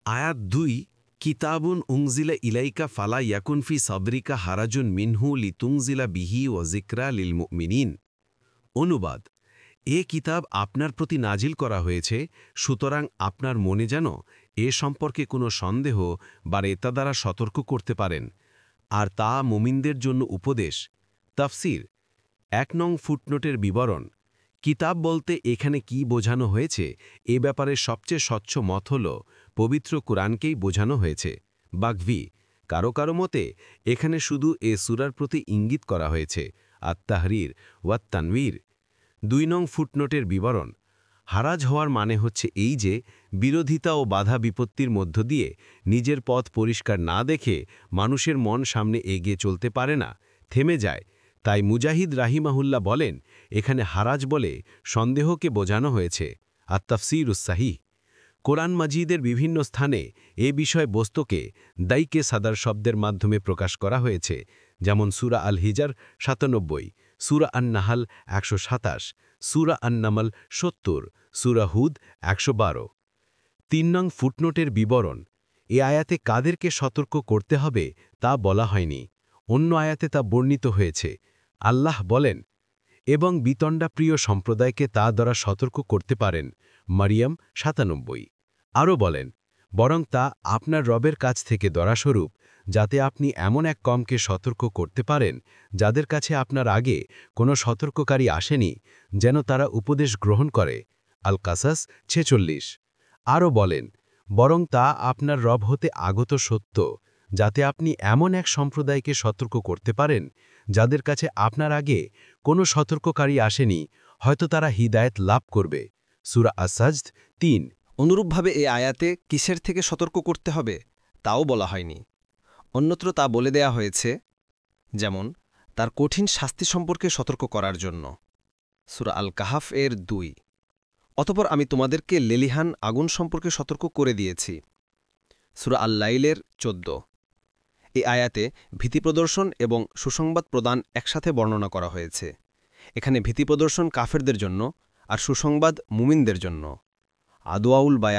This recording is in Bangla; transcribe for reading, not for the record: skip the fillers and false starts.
আয়াত ২ কিতাবুন উংজিলা ইলাইকা ফালা ইয়াকুন ফি সবরিকা হারাজুন মিনহু লিতুংজিলা বিহি ও জিকরা লিল মুমিনিন। অনুবাদ: এ কিতাব আপনার প্রতি নাজিল করা হয়েছে, সুতরাং আপনার মনে যেন এ সম্পর্কে কোনো সন্দেহ বা রেতা দ্বারা সতর্ক করতে পারেন, আর তা মুমিনদের জন্য উপদেশ। তাফসির: ১ নং ফুটনোটের বিবরণ। কিতাব বলতে এখানে কি বোঝানো হয়েছে এ ব্যাপারে সবচেয়ে স্বচ্ছ মত হল পবিত্র কুরআনকেই বোঝানো হয়েছে। বাগভি: কারো কারো মতে এখানে শুধু এ সূরার প্রতি ইঙ্গিত করা হয়েছে। আত-তাহরীর ওয়াত তানবীর। ২ নং ফুটনোটের বিবরণ। হারাজ হওয়ার মানে হচ্ছে এই যে বিরোধিতা ও বাধা বিপত্তির মধ্য দিয়ে নিজের পথ পরিষ্কার না দেখে মানুষের মন সামনে এগিয়ে চলতে পারে না, থেমে যায়। তাই মুজাহিদ রাহিমাহুল্লাহ বলেন, এখানে হারাজ বলে সন্দেহকে বোঝানো হয়েছে। আত-তাফসীরুস সাহিহ। কোরআন মাজিদের বিভিন্ন স্থানে এ বিষয় বস্তুকে দাইকে সাদার শব্দের মাধ্যমে প্রকাশ করা হয়েছে, যেমন সূরা আল হিজর ৯৭, সূরা আন-নাহাল ১২৭, সূরা আন-নামল ৭০, সূরা হুদ ১১২। ৩ নং ফুটনোটের বিবরণ। এ আয়াতে কাদেরকে সতর্ক করতে হবে তা বলা হয়নি, অন্য আয়াতে তা বর্ণিত হয়েছে। আল্লাহ বলেন, এবং বিতণ্ডাপ্রিয় সম্প্রদায়কে তা দ্বারা সতর্ক করতে পারেন। মারিয়াম ৯৭। আরও বলেন, বরং তা আপনার রবের কাছ থেকে দরাস্বরূপ, যাতে আপনি এমন এক কমকে সতর্ক করতে পারেন যাদের কাছে আপনার আগে কোনো সতর্ককারী আসেনি, যেন তারা উপদেশ গ্রহণ করে। আল কাসাস ৪৬। আরও বলেন, বরং তা আপনার রব হতে আগত সত্য, যাতে আপনি এমন এক সম্প্রদায়কে সতর্ক করতে পারেন যাদের কাছে আপনার আগে কোনো সতর্ককারী আসেনি, হয়তো তারা হিদায়েত লাভ করবে। সূরা আস-সাজদ ৩। অনুরূপভাবে এ আয়াতে কিসের থেকে সতর্ক করতে হবে তাও বলা হয়নি, অন্যত্র তা বলে দেয়া হয়েছে, যেমন তার কঠিন শাস্তি সম্পর্কে সতর্ক করার জন্য। সূরা আল কাহাফ এর ২। অতঃপর আমি তোমাদেরকে লেলিহান আগুন সম্পর্কে সতর্ক করে দিয়েছি। সূরা আল লাইলের ১৪। এই আয়াতে ভীতি প্রদর্শন এবং সুসংবাদ প্রদান একসাথে বর্ণনা করা হয়েছে। এখানে ভীতি প্রদর্শন কাফেরদের জন্য আর সুসংবাদ মুমিনদের জন্য। আদওয়াউল বায়ান।